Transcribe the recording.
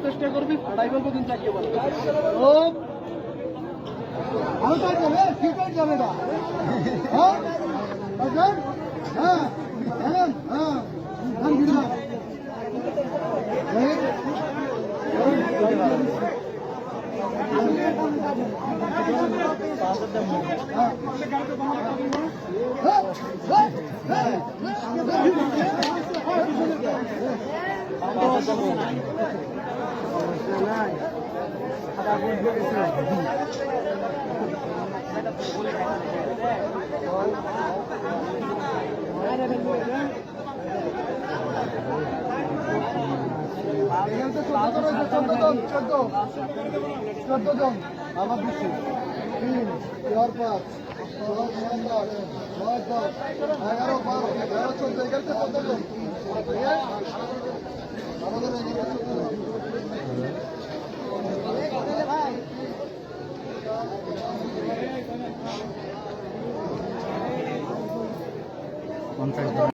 চেষ্টা করবি ফাটাই বলবো কিন্তু চাকরি বলবো যাবে না চোদ্দ জন আমার দিচ্ছি 3, 4, 5, 6, 7, 8, 9, 10, 11, 12, 13, 14 এগারোতে 14 জন আমাদের 11 জন